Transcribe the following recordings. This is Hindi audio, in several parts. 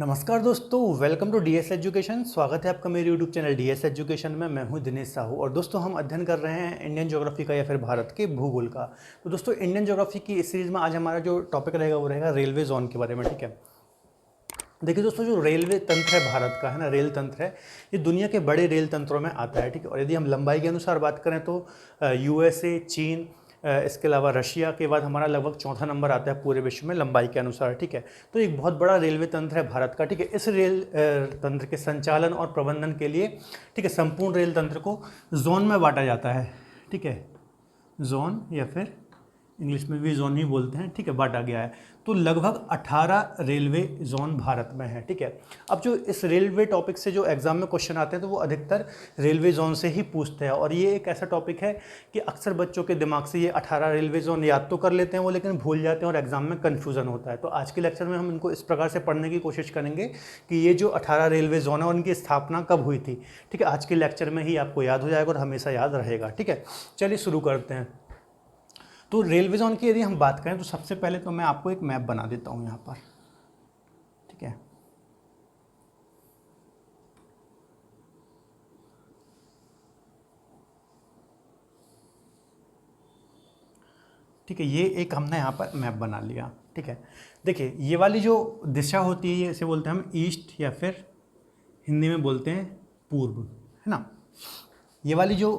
नमस्कार दोस्तों, वेलकम टू डीएस एजुकेशन। स्वागत है आपका मेरे यूट्यूब चैनल डीएस एजुकेशन में। मैं हूं दिनेश साहू और दोस्तों हम अध्ययन कर रहे हैं इंडियन ज्योग्राफी का या फिर भारत के भूगोल का। तो दोस्तों इंडियन ज्योग्राफी की इस सीरीज़ में आज हमारा जो टॉपिक रहेगा वो रहेगा रेलवे जोन के बारे में। ठीक है, देखिए दोस्तों, जो रेलवे तंत्र है भारत का, है ना, रेल तंत्र है, ये दुनिया के बड़े रेल तंत्रों में आता है। ठीक है, और यदि हम लंबाई के अनुसार बात करें तो यूएसए, चीन, इसके अलावा रशिया के बाद हमारा लगभग चौथा नंबर आता है पूरे विश्व में लंबाई के अनुसार। ठीक है, तो एक बहुत बड़ा रेलवे तंत्र है भारत का। ठीक है, इस रेल तंत्र के संचालन और प्रबंधन के लिए, ठीक है, संपूर्ण रेल तंत्र को जोन में बांटा जाता है। ठीक है, जोन या फिर इंग्लिश में भी जोन ही बोलते हैं। ठीक है, बांटा गया है। तो लगभग 18 रेलवे जोन भारत में है। ठीक है, अब जो इस रेलवे टॉपिक से जो एग्जाम में क्वेश्चन आते हैं तो वो अधिकतर रेलवे जोन से ही पूछते हैं। और ये एक ऐसा टॉपिक है कि अक्सर बच्चों के दिमाग से ये 18 रेलवे जोन याद तो कर लेते हैं वो, लेकिन भूल जाते हैं और एग्जाम में कन्फ्यूजन होता है। तो आज के लेक्चर में हम इनको इस प्रकार से पढ़ने की कोशिश करेंगे कि ये जो 18 रेलवे जोन है उनकी स्थापना कब हुई थी। ठीक है, आज के लेक्चर में ही आपको याद हो जाएगा और हमेशा याद रहेगा। ठीक है, चलिए शुरू करते हैं। तो रेलवे जोन की यदि हम बात करें तो सबसे पहले तो मैं आपको एक मैप बना देता हूं यहाँ पर। ठीक है, ठीक है, ये एक हमने यहाँ पर मैप बना लिया। ठीक है, देखिए ये वाली जो दिशा होती है इसे बोलते हैं हम ईस्ट या फिर हिंदी में बोलते हैं पूर्व, है ना। ये वाली जो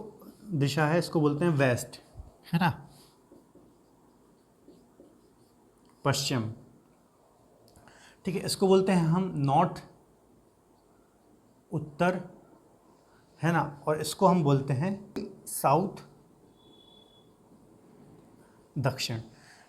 दिशा है इसको बोलते हैं वेस्ट, है ना, पश्चिम। ठीक है, इसको बोलते हैं हम नॉर्थ, उत्तर, है ना, और इसको हम बोलते हैं साउथ, दक्षिण।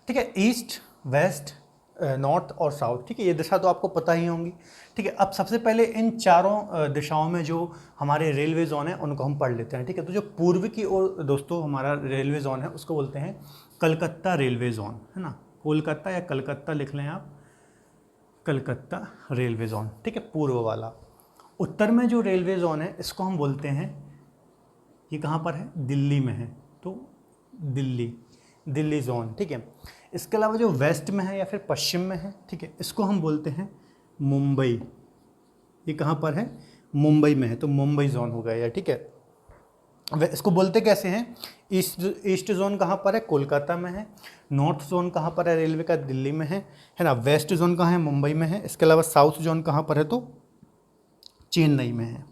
ठीक है, ईस्ट, वेस्ट, नॉर्थ और साउथ। ठीक है, ये दिशा तो आपको पता ही होंगी। ठीक है, अब सबसे पहले इन चारों दिशाओं में जो हमारे रेलवे जोन है उनको हम पढ़ लेते हैं। ठीक है, तो जो पूर्व की ओर दोस्तों हमारा रेलवे जोन है उसको बोलते हैं कलकत्ता रेलवे जोन, है ना। कोलकाता या कलकत्ता लिख लें आप, कलकत्ता रेलवे जोन। ठीक है, पूर्व वाला। उत्तर में जो रेलवे जोन है इसको हम बोलते हैं, ये कहाँ पर है, दिल्ली में है, तो दिल्ली जोन। ठीक है, इसके अलावा जो वेस्ट में है या फिर पश्चिम में है, ठीक है, इसको हम बोलते हैं मुंबई। ये कहाँ पर है, मुंबई में है, तो मुंबई जोन हो गया। ठीक है, इसको बोलते कैसे हैं, ईस्ट जोन कहाँ पर है, कोलकाता में है। नॉर्थ जोन कहाँ पर है रेलवे का, दिल्ली में है ना। वेस्ट जोन कहाँ है, मुंबई में है। इसके अलावा साउथ जोन कहाँ पर है, तो चेन्नई में है।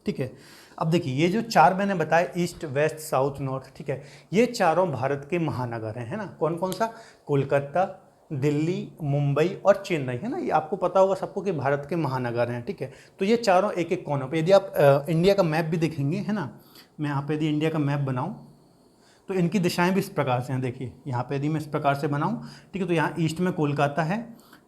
ठीक है, अब देखिए ये जो चार मैंने बताए, ईस्ट, वेस्ट, साउथ, नॉर्थ, ठीक है, ये चारों भारत के महानगर हैं, है ना। कौन कौन सा, कोलकाता, दिल्ली, मुंबई और चेन्नई, है ना। ये आपको पता होगा सबको कि भारत के महानगर हैं। ठीक है, तो ये चारों एक एक कोनों पे, यदि आप इंडिया का मैप भी देखेंगे, है ना, मैं यहाँ पे यदि इंडिया का मैप बनाऊँ तो इनकी दिशाएं भी इस प्रकार से हैं। देखिए यहाँ पे यदि मैं इस प्रकार से बनाऊँ, ठीक है, तो यहाँ ईस्ट में कोलकाता है,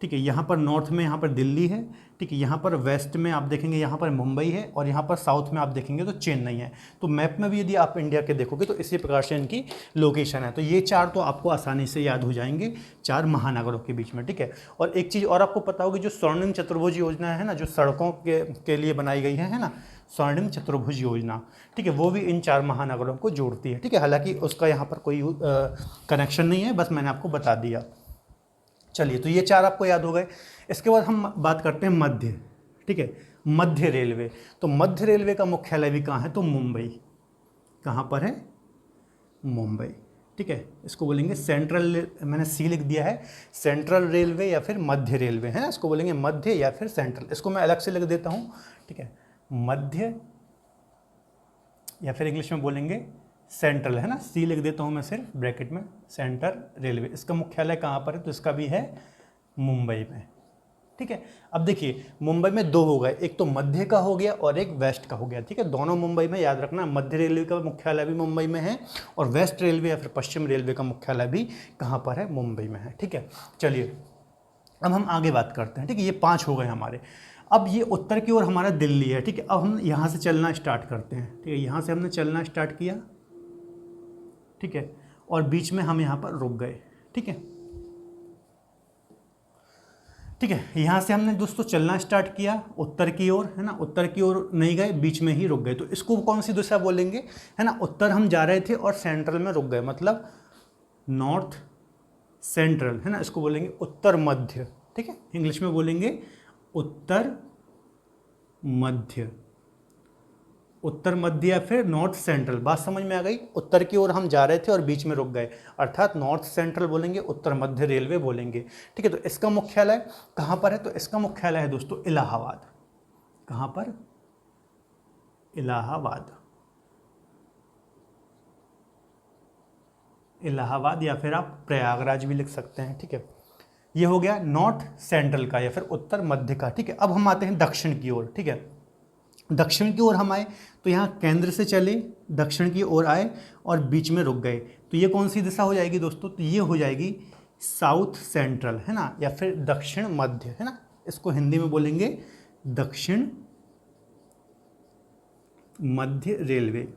ठीक है, यहाँ पर नॉर्थ में यहाँ पर दिल्ली है, ठीक है, यहाँ पर वेस्ट में आप देखेंगे यहाँ पर मुंबई है, और यहाँ पर साउथ में आप देखेंगे तो चेन्नई है। तो मैप में भी यदि आप इंडिया के देखोगे तो इसी प्रकार से इनकी लोकेशन है। तो ये चार तो आपको आसानी से याद हो जाएंगे, चार महानगरों के बीच में। ठीक है, और एक चीज़ और आपको पता होगी, जो स्वर्णिम चतुर्भुज योजना है ना, जो सड़कों के लिए बनाई गई है ना, स्वर्णिम चतुर्भुज योजना, ठीक है, वो भी इन चार महानगरों को जोड़ती है। ठीक है, हालांकि उसका यहाँ पर कोई कनेक्शन नहीं है, बस मैंने आपको बता दिया। चलिए, तो ये चार आपको याद हो गए। इसके बाद हम बात करते हैं मध्य। ठीक है, मध्य रेलवे। तो मध्य रेलवे का मुख्यालय भी कहाँ है, तो मुंबई। कहाँ पर है, मुंबई। ठीक है, इसको बोलेंगे सेंट्रल, मैंने सी लिख दिया है, सेंट्रल रेलवे या फिर मध्य रेलवे, है ना, इसको बोलेंगे मध्य या फिर सेंट्रल। इसको मैं अलग से लिख देता हूँ। ठीक है, मध्य या फिर इंग्लिश में बोलेंगे सेंट्रल, है ना, सी लिख देता हूँ मैं सिर्फ ब्रैकेट में, सेंट्रल रेलवे। इसका मुख्यालय कहाँ पर है, तो इसका भी है मुंबई में। ठीक है, अब देखिए मुंबई में दो हो गए, एक तो मध्य का हो गया और एक वेस्ट का हो गया। ठीक है, दोनों मुंबई में, याद रखना, मध्य रेलवे का मुख्यालय भी मुंबई में है और वेस्ट रेलवे या फिर पश्चिम रेलवे का मुख्यालय भी कहाँ पर है, मुंबई में है। ठीक है, चलिए अब हम आगे बात करते हैं। ठीक है, ये 5 हो गए हमारे। अब ये उत्तर की ओर हमारा दिल्ली है। ठीक है, अब हम यहाँ से चलना स्टार्ट करते हैं। ठीक है, यहाँ से हमने चलना स्टार्ट किया, ठीक है, और बीच में हम यहाँ पर रुक गए। ठीक है, ठीक है, यहाँ से हमने दोस्तों चलना स्टार्ट किया उत्तर की ओर, है ना, उत्तर की ओर नहीं गए, बीच में ही रुक गए, तो इसको कौन सी दिशा बोलेंगे, है ना। उत्तर हम जा रहे थे और सेंट्रल में रुक गए, मतलब नॉर्थ सेंट्रल, है ना, इसको बोलेंगे उत्तर मध्य। ठीक है, इंग्लिश में बोलेंगे उत्तर मध्य, उत्तर मध्य या फिर नॉर्थ सेंट्रल। बात समझ में आ गई? उत्तर की ओर हम जा रहे थे और बीच में रुक गए, अर्थात नॉर्थ सेंट्रल बोलेंगे, उत्तर मध्य रेलवे बोलेंगे। ठीक है, तो इसका मुख्यालय कहाँ पर है? तो इसका मुख्यालय है दोस्तों इलाहाबाद। कहाँ पर? इलाहाबाद। इलाहाबाद या फिर आप प्रयागराज भी लिख सकते हैं। ठीक है, ये हो गया नॉर्थ सेंट्रल का या फिर उत्तर मध्य का। ठीक है, अब हम आते हैं दक्षिण की ओर। ठीक है, दक्षिण की ओर हम आए तो यहाँ केंद्र से चले, दक्षिण की ओर आए और बीच में रुक गए, तो ये कौन सी दिशा हो जाएगी दोस्तों? तो ये हो जाएगी साउथ सेंट्रल, है ना, या फिर दक्षिण मध्य, है ना। इसको हिंदी में बोलेंगे दक्षिण मध्य रेलवे।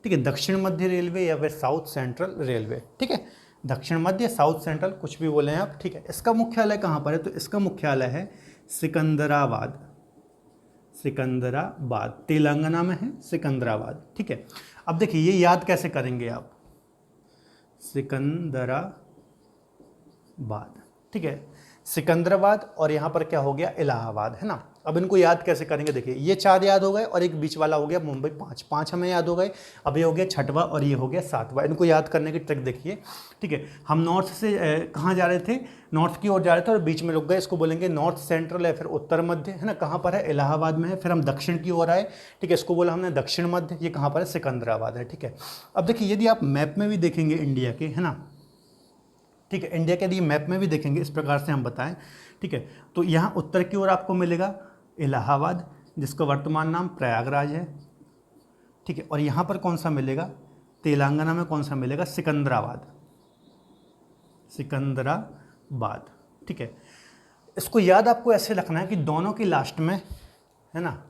ठीक है, दक्षिण मध्य रेलवे या फिर साउथ सेंट्रल रेलवे। ठीक है, दक्षिण मध्य, साउथ सेंट्रल, कुछ भी बोले हैं आप। ठीक है, इसका मुख्यालय कहाँ पर है? तो इसका मुख्यालय है सिकंदराबाद। सिकंदराबाद तेलंगाना में है, सिकंदराबाद। ठीक है, अब देखिए ये याद कैसे करेंगे आप, सिकंदराबाद। ठीक है, सिकंदराबाद और यहाँ पर क्या हो गया? इलाहाबाद, है ना। अब इनको याद कैसे करेंगे? देखिए ये 4 याद हो गए और एक बीच वाला हो गया मुंबई 5, 5 हमें याद हो गए। अब ये हो गया 6वां और ये हो गया 7वां। इनको याद करने की ट्रिक देखिए। ठीक है, हम नॉर्थ से कहाँ जा रहे थे? नॉर्थ की ओर जा रहे थे और बीच में रुक गए, इसको बोलेंगे नॉर्थ सेंट्रल या फिर उत्तर मध्य, है ना। कहाँ पर है? इलाहाबाद में है। फिर हम दक्षिण की ओर आए, ठीक है, इसको बोला हमने दक्षिण मध्य। ये कहाँ पर है? सिकंदराबाद है। ठीक है, अब देखिए यदि आप मैप में भी देखेंगे इंडिया के, है ना, ठीक है, इंडिया के यदि मैप में भी देखेंगे इस प्रकार से हम बताएं, ठीक है, तो यहाँ उत्तर की ओर आपको मिलेगा इलाहाबाद, जिसका वर्तमान नाम प्रयागराज है। ठीक है, और यहाँ पर कौन सा मिलेगा? तेलंगाना में कौन सा मिलेगा? सिकंदराबाद। सिकंदराबाद। ठीक है, इसको याद आपको ऐसे रखना है कि दोनों के लास्ट में, है ना,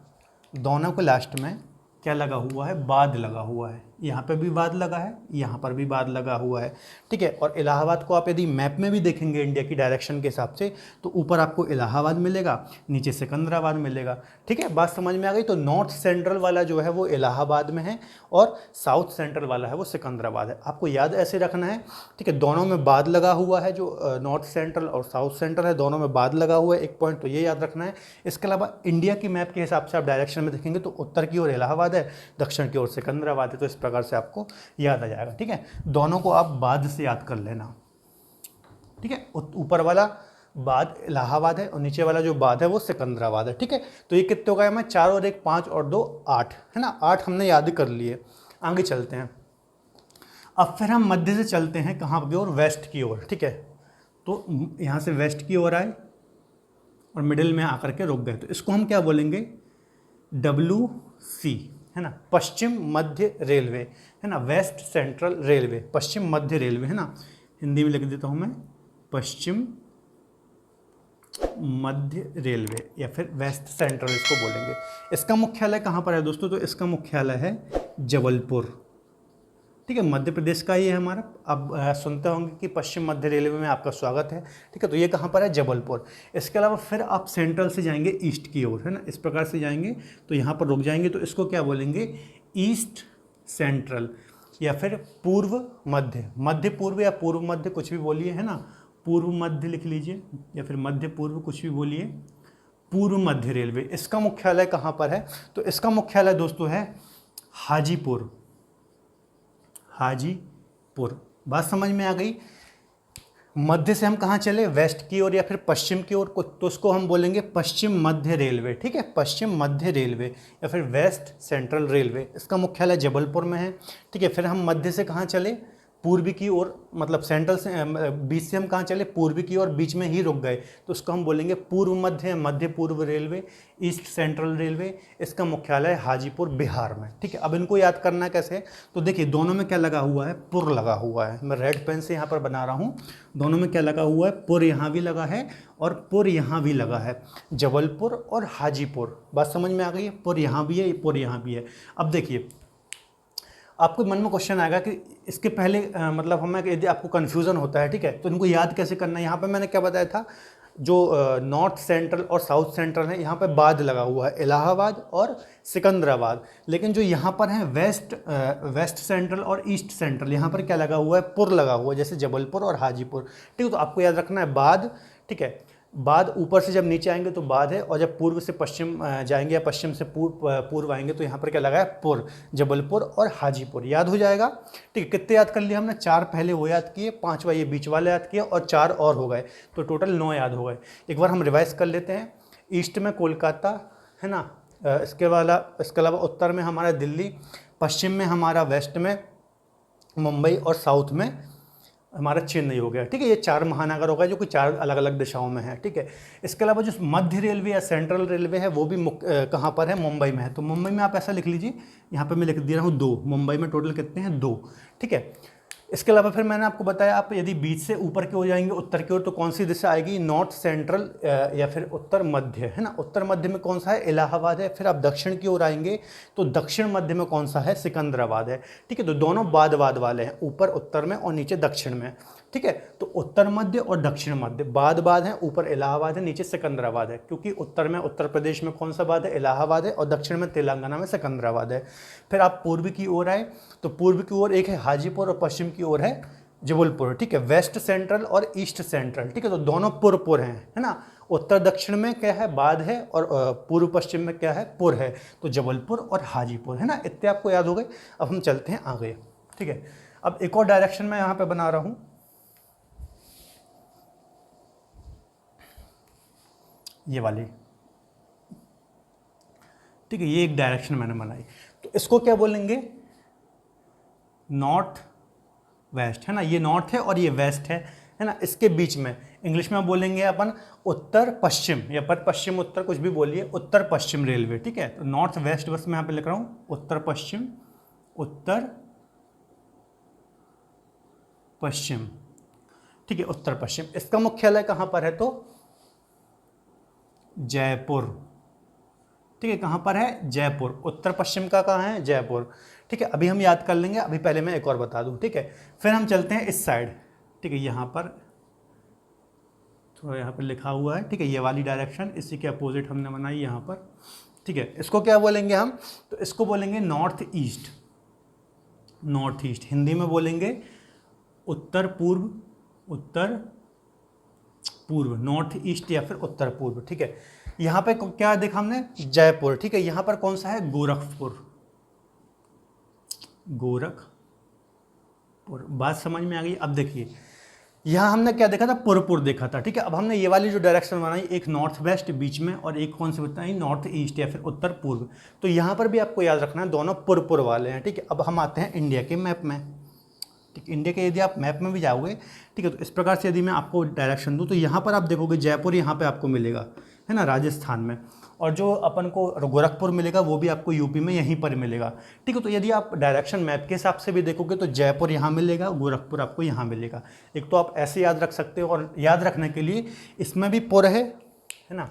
दोनों के लास्ट में क्या लगा हुआ है? बाद लगा हुआ है। यहाँ पे भी बाद लगा है, यहाँ पर भी बाद लगा हुआ है। ठीक है, और इलाहाबाद को आप यदि मैप में भी देखेंगे इंडिया की डायरेक्शन के हिसाब से, तो ऊपर आपको इलाहाबाद मिलेगा, नीचे सिकंदराबाद मिलेगा। ठीक है, बात समझ में आ गई? तो नॉर्थ सेंट्रल वाला जो है वो इलाहाबाद में है और साउथ सेंट्रल वाला है वो सिकंदराबाद है। आपको याद ऐसे रखना है। ठीक है, दोनों में बाद लगा हुआ है, जो नॉर्थ सेंट्रल और साउथ सेंट्रल है, दोनों में बाद लगा हुआ है, एक पॉइंट तो ये याद रखना है। इसके अलावा इंडिया की मैप के हिसाब से आप डायरेक्शन में देखेंगे तो उत्तर की ओर इलाहाबाद है, दक्षिण की ओर सिकंदराबाद है। तो इस प्रकार से आपको याद आ जाएगा। ठीक है, दोनों को आप बाद से याद कर लेना। ठीक है, ऊपर वाला बाद इलाहाबाद है और नीचे वाला जो बाद है वो सिकंदराबाद है। ठीक है, तो ये कितने हो गए? मैं 4 और 1 5 और 2 8, है ना, 8 हमने याद कर लिए। आगे चलते हैं। अब फिर हम मध्य से चलते हैं कहाँ की ओर? वेस्ट की ओर। ठीक है, तो यहाँ से वेस्ट की ओर आए और मिडिल में आकर के रुक गए, तो इसको हम क्या बोलेंगे? WC, है ना, पश्चिम मध्य रेलवे, है ना, वेस्ट सेंट्रल रेलवे, पश्चिम मध्य रेलवे, है ना। हिंदी में लिख देता हूँ मैं, पश्चिम मध्य रेलवे या फिर वेस्ट सेंट्रल इसको बोलेंगे। इसका मुख्यालय कहाँ पर है दोस्तों? तो इसका मुख्यालय है जबलपुर। ठीक है, मध्य प्रदेश का ये है हमारा। अब सुनते होंगे कि पश्चिम मध्य रेलवे में आपका स्वागत है। ठीक है, तो ये कहाँ पर है? जबलपुर। इसके अलावा फिर आप सेंट्रल से जाएंगे ईस्ट की ओर, है ना, इस प्रकार से जाएंगे तो यहाँ पर रुक जाएंगे, तो इसको क्या बोलेंगे? ईस्ट सेंट्रल या फिर पूर्व मध्य, मध्य पूर्व या पूर्व मध्य, कुछ भी बोलिए, है ना। पूर्व मध्य लिख लीजिए या फिर मध्य पूर्व, कुछ भी बोलिए। पूर्व मध्य रेलवे, इसका मुख्यालय कहाँ पर है? तो इसका मुख्यालय दोस्तों है हाजीपुर। हाजीपुर। बात समझ में आ गई? मध्य से हम कहाँ चले? वेस्ट की ओर या फिर पश्चिम की ओर, तो उसको हम बोलेंगे पश्चिम मध्य रेलवे। ठीक है, पश्चिम मध्य रेलवे या फिर वेस्ट सेंट्रल रेलवे। इसका मुख्यालय जबलपुर में है। ठीक है, फिर हम मध्य से कहाँ चले? पूर्वी की ओर, मतलब सेंट्रल से, बीच से हम कहाँ चले? पूर्वी की ओर, बीच में ही रुक गए, तो उसको हम बोलेंगे पूर्व मध्य, मध्य पूर्व रेलवे, ईस्ट सेंट्रल रेलवे। इसका मुख्यालय हाजीपुर, बिहार में। ठीक है, अब इनको याद करना कैसे? तो देखिए दोनों में क्या लगा हुआ है? पुर लगा हुआ है। मैं रेड पेन से यहाँ पर बना रहा हूँ। दोनों में क्या लगा हुआ है? पुर यहाँ भी लगा है और पुर यहाँ भी लगा है, जबलपुर और हाजीपुर। बात समझ में आ गई है? पुर यहाँ भी है, पुर यहाँ भी है। अब देखिए आपको मन में क्वेश्चन आएगा कि इसके पहले मतलब हमें यदि आपको कन्फ्यूज़न होता है, ठीक है, तो इनको याद कैसे करना है? यहाँ पे मैंने क्या बताया था, जो नॉर्थ सेंट्रल और साउथ सेंट्रल है, यहाँ पे बाद लगा हुआ है, इलाहाबाद और सिकंदराबाद। लेकिन जो यहाँ पर है वेस्ट सेंट्रल और ईस्ट सेंट्रल, यहाँ पर क्या लगा हुआ है? पुर लगा हुआ है, जैसे जबलपुर और हाजीपुर। ठीक है, तो आपको याद रखना है बाद, ठीक है, बाद ऊपर से जब नीचे आएंगे तो बाद है, और जब पूर्व से पश्चिम जाएंगे या पश्चिम से पूर्व आएंगे तो यहाँ पर क्या लगा है, पुर, जबलपुर और हाजीपुर। याद हो जाएगा। ठीक है, कितने याद कर लिए हमने, 4 पहले वो याद किए, 5वां ये बीच वाले याद किए और 4 और हो गए, तो टोटल 9 याद हो गए। एक बार हम रिवाइज कर लेते हैं। ईस्ट में कोलकाता है ना, इसके अलावा उत्तर में हमारा दिल्ली, पश्चिम में हमारा वेस्ट में मुंबई और साउथ में हमारा चेन्नई हो गया। ठीक है, ये 4 महानगर हो गए जो कि 4 अलग अलग दिशाओं में है। ठीक है, इसके अलावा जो मध्य रेलवे या सेंट्रल रेलवे है वो भी कहाँ पर है, मुंबई में है। तो मुंबई में आप ऐसा लिख लीजिए, यहाँ पे मैं लिख दे रहा हूँ 2, मुंबई में टोटल कितने हैं, 2। ठीक है, इसके अलावा फिर मैंने आपको बताया, आप यदि बीच से ऊपर की ओर जाएंगे उत्तर की ओर तो कौन सी दिशा आएगी, नॉर्थ सेंट्रल या फिर उत्तर मध्य, है ना। उत्तर मध्य में कौन सा है, इलाहाबाद है। फिर आप दक्षिण की ओर आएंगे तो दक्षिण मध्य में कौन सा है, सिकंदराबाद है। ठीक है, तो दोनों बाद वाले हैं, ऊपर उत्तर में और नीचे दक्षिण में। ठीक है, तो उत्तर मध्य और दक्षिण मध्य बाद है, ऊपर इलाहाबाद है, नीचे सिकंदराबाद है, क्योंकि उत्तर में उत्तर प्रदेश में कौन सा बाद है, इलाहाबाद है, और दक्षिण में तेलंगाना में सिकंदराबाद है। फिर आप पूर्व की ओर आए तो पूर्व की ओर एक है हाजीपुर और पश्चिम की ओर है जबलपुर। ठीक है, वेस्ट सेंट्रल और ईस्ट सेंट्रल। ठीक है, तो दोनों पुर हैं, है ना। उत्तर दक्षिण में क्या है, बाद है, और पूर्व पश्चिम में क्या है, पुर है। तो जबलपुर और हाजीपुर, है ना। इतने आपको याद हो गए। अब हम चलते हैं आगे। ठीक है, अब एक और डायरेक्शन मैं यहाँ पे बना रहा हूँ, ये वाली। ठीक है, ये एक डायरेक्शन मैंने बनाई, तो इसको क्या बोलेंगे, नॉर्थ वेस्ट, है ना। ये नॉर्थ है और ये वेस्ट है ना। इसके बीच में इंग्लिश में बोलेंगे अपन उत्तर पश्चिम, या पर पश्चिम उत्तर कुछ भी बोलिए, उत्तर पश्चिम रेलवे। ठीक है, तो नॉर्थ वेस्ट बस मैं यहाँ पे लिख रहा हूँ, उत्तर पश्चिम, उत्तर पश्चिम। ठीक है, उत्तर पश्चिम। इसका मुख्यालय कहाँ पर है, तो जयपुर। ठीक है, कहाँ पर है, जयपुर। उत्तर पश्चिम का कहाँ है, जयपुर। ठीक है, अभी हम याद कर लेंगे, अभी पहले मैं एक और बता दूं। ठीक है, फिर हम चलते हैं इस साइड। ठीक है, यहाँ पर थोड़ा यहाँ पर लिखा हुआ है। ठीक है, ये वाली डायरेक्शन इसी के अपोजिट हमने बनाई यहाँ पर। ठीक है, इसको क्या बोलेंगे हम, तो इसको बोलेंगे north east. North east Hindi में बोलेंगे उत्तर पूर्व, उत्तर पूर्व, नॉर्थ ईस्ट या फिर उत्तर पूर्व। ठीक है, यहाँ पे क्या देखा हमने, जयपुर। ठीक है, यहाँ पर कौन सा है, गोरखपुर, गोरखपुर। बात समझ में आ गई। अब देखिए, यहाँ हमने क्या देखा था, पुरपुर देखा था। ठीक है, अब हमने ये वाली जो डायरेक्शन बनाई, एक नॉर्थ वेस्ट बीच में और एक कौन सी बताई, नॉर्थ ईस्ट या फिर उत्तर पूर्व। तो यहाँ पर भी आपको याद रखना है, दोनों पुरपुर वाले हैं। ठीक है, अब हम आते हैं इंडिया के मैप में। ठीक, इंडिया के यदि आप मैप में भी जाओगे, ठीक है, तो इस प्रकार से यदि मैं आपको डायरेक्शन दूँ तो यहाँ पर आप देखोगे जयपुर यहाँ पे आपको मिलेगा, है ना, राजस्थान में। और जो अपन को गोरखपुर मिलेगा वो भी आपको यूपी में यहीं पर मिलेगा। ठीक है, तो यदि आप डायरेक्शन मैप के हिसाब से भी देखोगे तो जयपुर यहाँ मिलेगा, गोरखपुर आपको यहाँ मिलेगा। एक तो आप ऐसे याद रख सकते हो, और याद रखने के लिए इसमें भी पुर है ना,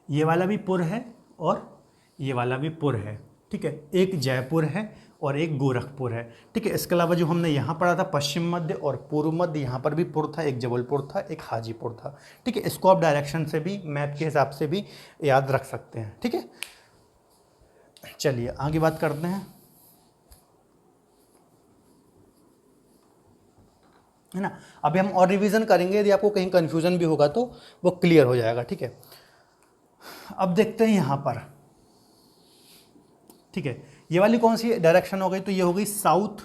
ये वाला भी पुर है और ये वाला भी पुर है। ठीक है, एक जयपुर है और एक गोरखपुर है। ठीक है, इसके अलावा जो हमने यहाँ पढ़ा था पश्चिम मध्य और पूर्व मध्य, यहाँ पर भी पुर था, एक जबलपुर था, एक हाजीपुर था। ठीक है, इसको आप डायरेक्शन से भी मैप के हिसाब से भी याद रख सकते हैं। ठीक है, चलिए आगे बात करते हैं, है ना। अभी हम और रिवीजन करेंगे, यदि आपको कहीं कंफ्यूजन भी होगा तो वो क्लियर हो जाएगा। ठीक है, अब देखते हैं यहाँ पर। ठीक है, ये वाली कौन सी डायरेक्शन हो गई, तो ये हो गई साउथ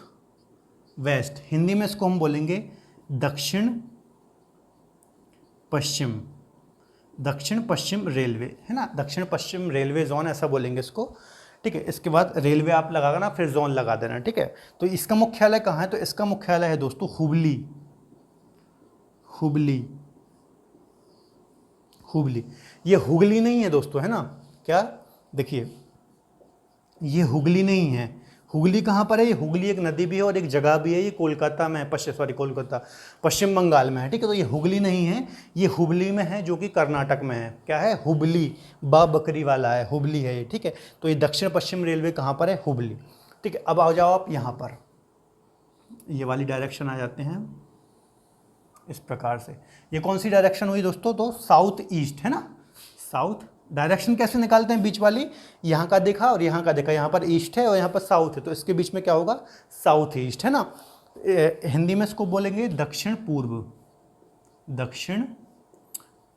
वेस्ट। हिंदी में इसको हम बोलेंगे दक्षिण पश्चिम, दक्षिण पश्चिम रेलवे, है ना, दक्षिण पश्चिम रेलवे जोन ऐसा बोलेंगे इसको। ठीक है, इसके बाद रेलवे आप लगाना ना, फिर जोन लगा देना। ठीक है, तो इसका मुख्यालय कहाँ है, तो इसका मुख्यालय है दोस्तों हुबली, हुबली, हुबली। ये हुगली नहीं है दोस्तों, है ना। क्या, देखिए ये हुगली नहीं है। हुगली कहाँ पर है, ये हुगली एक नदी भी है और एक जगह भी है, ये कोलकाता में है, कोलकाता पश्चिम बंगाल में है। ठीक है, तो ये हुगली नहीं है, ये हुबली में है जो कि कर्नाटक में है। क्या है, हुबली, बा बकरी वाला है, हुबली है ये। ठीक है, तो ये दक्षिण पश्चिम रेलवे कहाँ पर है, हुबली। ठीक है, अब आ जाओ आप यहाँ पर, ये वाली डायरेक्शन आ जाते हैं इस प्रकार से। ये कौन सी डायरेक्शन हुई दोस्तों, तो साउथ ईस्ट, है ना। साउथ डायरेक्शन कैसे निकालते हैं, बीच वाली, यहाँ का देखा और यहाँ का देखा, यहाँ पर ईस्ट है और यहाँ पर साउथ है, तो इसके बीच में क्या होगा, साउथ ईस्ट, है ना। हिंदी में इसको बोलेंगे दक्षिण पूर्व, दक्षिण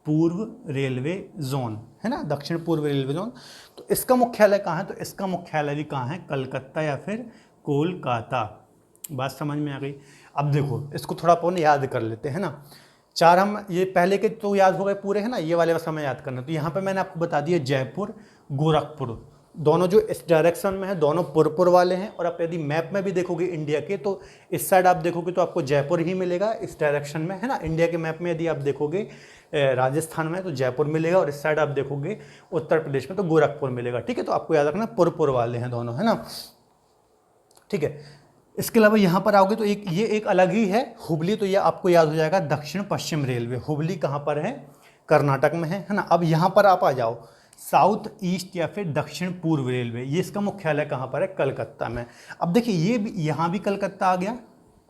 पूर्व रेलवे जोन, है ना, दक्षिण पूर्व रेलवे जोन। तो इसका मुख्यालय कहाँ है? तो इसका मुख्यालय भी कहाँ है? कलकत्ता या फिर कोलकाता। बात समझ में आ गई? अब देखो इसको थोड़ा अपन याद कर लेते हैं ना। चार हम ये पहले के तो याद हो गए पूरे, है ना, ये वाले बस हमें याद करना। तो यहाँ पे मैंने आपको बता दिया जयपुर, गोरखपुर, दोनों जो इस डायरेक्शन में है दोनों पुरपुर वाले हैं। और आप यदि मैप में भी देखोगे इंडिया के, तो इस साइड आप देखोगे तो आपको जयपुर ही मिलेगा इस डायरेक्शन में, है ना। इंडिया के मैप में यदि आप देखोगे राजस्थान में तो जयपुर मिलेगा, और इस साइड आप देखोगे उत्तर प्रदेश में तो गोरखपुर मिलेगा, ठीक है। तो आपको याद रखना पुरपुर वाले हैं दोनों, है ना, ठीक है। इसके अलावा यहाँ पर आओगे तो ये एक अलग ही है, हुबली। तो ये आपको याद हो जाएगा दक्षिण पश्चिम रेलवे। हुबली कहाँ पर है? कर्नाटक में है ना। अब यहाँ पर आप आ जाओ, साउथ ईस्ट या फिर दक्षिण पूर्व रेलवे, ये इसका मुख्यालय कहाँ पर है? कलकत्ता में। अब देखिए ये भी, यहाँ भी कलकत्ता आ गया,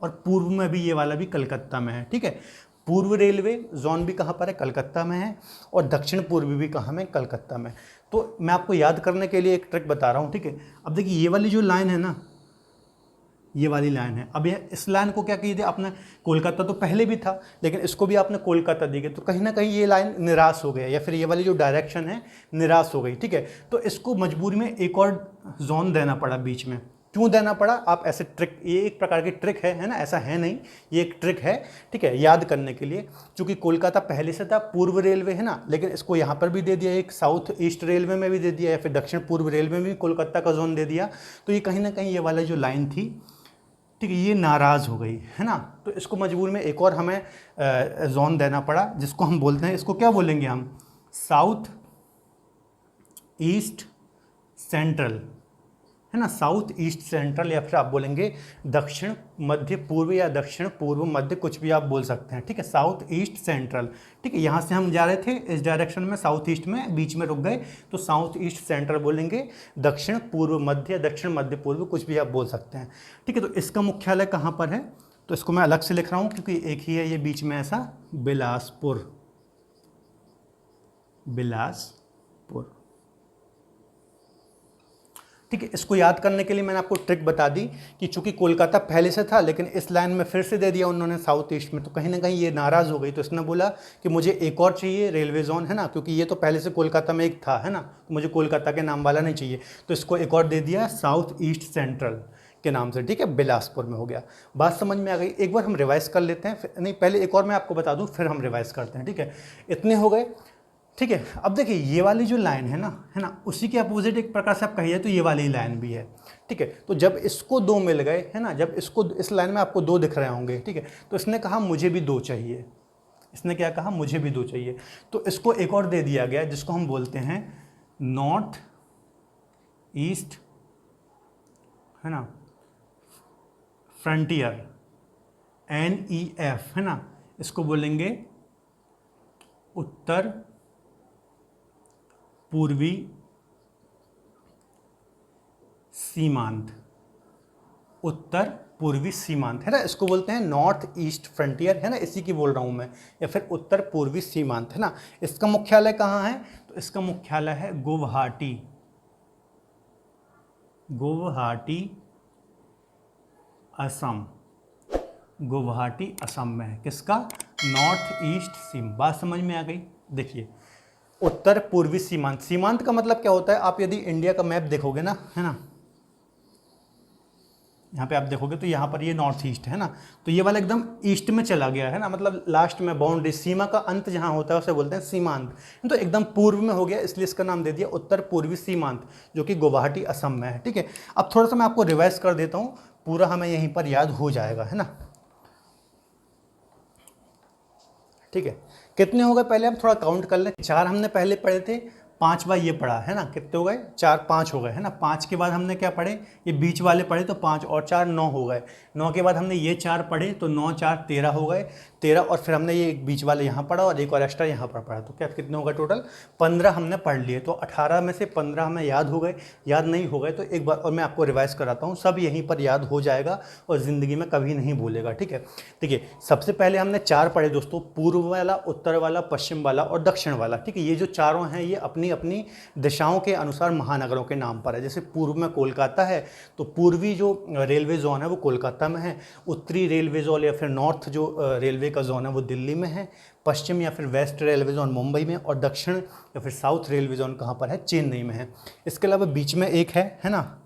और पूर्व में भी ये वाला भी कलकत्ता में है, ठीक है। पूर्व रेलवे जोन भी कहाँ पर है? कलकत्ता में है। और दक्षिण पूर्व भी कहाँ में? कलकत्ता में। तो मैं आपको याद करने के लिए एक ट्रिक बता रहा हूँ, ठीक है। अब देखिए ये वाली जो लाइन है ना, ये वाली लाइन है। अब ये इस लाइन को क्या कीजिए आपने, कोलकाता तो पहले भी था, लेकिन इसको भी आपने कोलकाता दी गई, तो कहीं ना कहीं ये लाइन निराश हो गया, या फिर ये वाली जो डायरेक्शन है निराश हो गई, ठीक है। तो इसको मजबूरी में एक और जोन देना पड़ा बीच में। क्यों देना पड़ा? आप ऐसे ट्रिक, ये एक प्रकार की ट्रिक है ना, ऐसा है नहीं, ये एक ट्रिक है, ठीक है, याद करने के लिए। क्योंकि कोलकाता पहले से था पूर्व रेलवे, है ना, लेकिन इसको यहाँ पर भी दे दिया, एक साउथ ईस्ट रेलवे में भी दे दिया, या फिर दक्षिण पूर्व रेलवे में भी कोलकाता का जोन दे दिया। तो ये कहीं ना कहीं ये वाला जो लाइन थी, ठीक है, ये नाराज़ हो गई, है ना। तो इसको मजबूर में एक और हमें जोन देना पड़ा, जिसको हम बोलते हैं, इसको क्या बोलेंगे हम? साउथ ईस्ट सेंट्रल, है ना, साउथ ईस्ट सेंट्रल, या फिर आप बोलेंगे दक्षिण मध्य पूर्व, या दक्षिण पूर्व मध्य, कुछ भी आप बोल सकते हैं, ठीक है। साउथ ईस्ट सेंट्रल, ठीक है। यहाँ से हम जा रहे थे इस डायरेक्शन में, साउथ ईस्ट में, बीच में रुक गए, तो साउथ ईस्ट सेंट्रल बोलेंगे। दक्षिण पूर्व मध्य, दक्षिण मध्य पूर्व, कुछ भी आप बोल सकते हैं, ठीक है। तो इसका मुख्यालय कहाँ पर है? तो इसको मैं अलग से लिख रहा हूँ क्योंकि एक ही है ये बीच में ऐसा, बिलासपुर, बिलासपुर, ठीक है। इसको याद करने के लिए मैंने आपको ट्रिक बता दी कि चूंकि कोलकाता पहले से था, लेकिन इस लाइन में फिर से दे दिया उन्होंने साउथ ईस्ट में, तो कहीं ना कहीं ये नाराज़ हो गई। तो इसने बोला कि मुझे एक और चाहिए रेलवे जोन, है ना, क्योंकि ये तो पहले से कोलकाता में एक था, है ना, तो मुझे कोलकाता के नाम वाला नहीं चाहिए। तो इसको एक और दे दिया साउथ ईस्ट सेंट्रल के नाम से, ठीक है, बिलासपुर में हो गया। बात समझ में आ गई? एक बार हम रिवाइज कर लेते हैं, नहीं पहले एक और मैं आपको बता दूँ, फिर हम रिवाइज करते हैं, ठीक है। इतने हो गए, ठीक है। अब देखिए ये वाली जो लाइन है ना, उसी के अपोजिट एक प्रकार से आप कहिए तो ये वाली लाइन भी है, ठीक है। तो जब इसको दो मिल गए, है ना, जब इसको, इस लाइन में आपको दो दिख रहे होंगे, ठीक है, तो इसने कहा मुझे भी दो चाहिए, इसने क्या कहा? मुझे भी दो चाहिए। तो इसको एक और दे दिया गया, जिसको हम बोलते हैं नॉर्थ ईस्ट, है ना, फ्रंटियर, NEF, है ना, इसको बोलेंगे उत्तर पूर्वी सीमांत, उत्तर पूर्वी सीमांत, है ना, इसको बोलते हैं नॉर्थ ईस्ट फ्रंटियर, है ना, इसी की बोल रहा हूं मैं, या फिर उत्तर पूर्वी सीमांत, है ना। इसका मुख्यालय कहाँ है? तो इसका मुख्यालय है गुवाहाटी, गुवाहाटी असम, गुवाहाटी असम में है। किसका? नॉर्थ ईस्ट सीम। बात समझ में आ गई? देखिए उत्तर पूर्वी सीमांत, सीमांत का मतलब क्या होता है? आप यदि इंडिया का मैप देखोगे ना, है ना, यहाँ पे आप देखोगे तो यहाँ पर ये नॉर्थ ईस्ट है ना, तो ये वाला एकदम ईस्ट में चला गया है ना, मतलब लास्ट में बाउंड्री, सीमा का अंत जहाँ होता है उसे बोलते हैं सीमांत। तो एकदम पूर्व में हो गया, इसलिए इसका नाम दे दिया उत्तर पूर्वी सीमांत, जो कि गुवाहाटी असम में है, ठीक है। अब थोड़ा सा मैं आपको रिवाइज कर देता हूँ, पूरा हमें यहीं पर याद हो जाएगा, है ना, ठीक है। कितने हो गए पहले हम थोड़ा काउंट कर लें। 4 हमने पहले पढ़े थे, 5 बार ये पढ़ा, है ना, कितने हो गए? 4, 5 हो गए, है ना। 5 के बाद हमने क्या पढ़े? ये बीच वाले पढ़े, तो 5 और 4 9 हो गए। 9 के बाद हमने ये 4 पढ़े, तो 9 4 13 हो गए, 13, और फिर हमने ये एक बीच वाले यहाँ पढ़ा और एक और एक्स्ट्रा यहाँ पर पढ़ा, तो क्या कितने हो गए टोटल? 15 हमने पढ़ लिए। तो 18 में से 15 हमें याद हो गए। याद नहीं हो गए तो एक बार और मैं आपको रिवाइज कराता हूँ, सब यहीं पर याद हो जाएगा और ज़िंदगी में कभी नहीं भूलेगा, ठीक है। देखिए सबसे पहले हमने 4 पढ़े दोस्तों, पूर्व वाला, उत्तर वाला, पश्चिम वाला और दक्षिण वाला, ठीक है। ये जो चारों हैं ये अपनी अपनी दिशाओं के अनुसार महानगरों के नाम पर है। जैसे पूर्व में कोलकाता है, तो पूर्वी जो रेलवे जोन है वो कोलकाता में है, उत्तरी रेलवे जोन या फिर नॉर्थ जो रेलवे का जोन है वो दिल्ली में है, पश्चिम या फिर वेस्ट रेलवे जोन मुंबई में, और दक्षिण या फिर साउथ रेलवे जोन कहाँ पर है, चेन्नई में है। इसके अलावा बीच में एक है ना,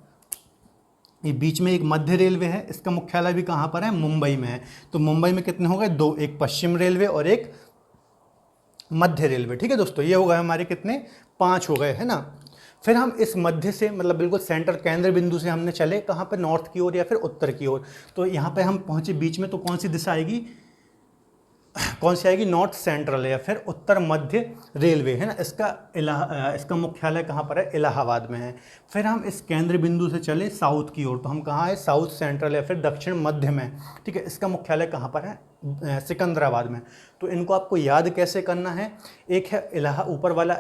ये बीच में एक मध्य रेलवे है, इसका मुख्यालय भी कहाँ पर है, मुंबई में है। तो मुंबई में कितने हो गए, 2, एक पश्चिम रेलवे और एक मध्य रेलवे। ठीक है दोस्तों, ये हो गए हमारे कितने, 5 हो गए, है ना। फिर हम इस मध्य से मतलब बिल्कुल सेंटर केंद्र बिंदु से हमने चले कहाँ पर, नॉर्थ की ओर या फिर उत्तर की ओर। तो यहाँ पे हम पहुँचे बीच में, तो कौन सी दिशा आएगी, कौन सी आएगी, नॉर्थ सेंट्रल या फिर उत्तर मध्य रेलवे, है ना। इसका मुख्यालय कहाँ पर है, इलाहाबाद में है। फिर हम इस केंद्र बिंदु से चले साउथ की ओर, तो हम कहाँ है, साउथ सेंट्रल या फिर दक्षिण मध्य में। ठीक है, इसका मुख्यालय कहाँ पर है, सिकंदराबाद में। तो इनको आपको याद कैसे करना है, एक है ऊपर वाला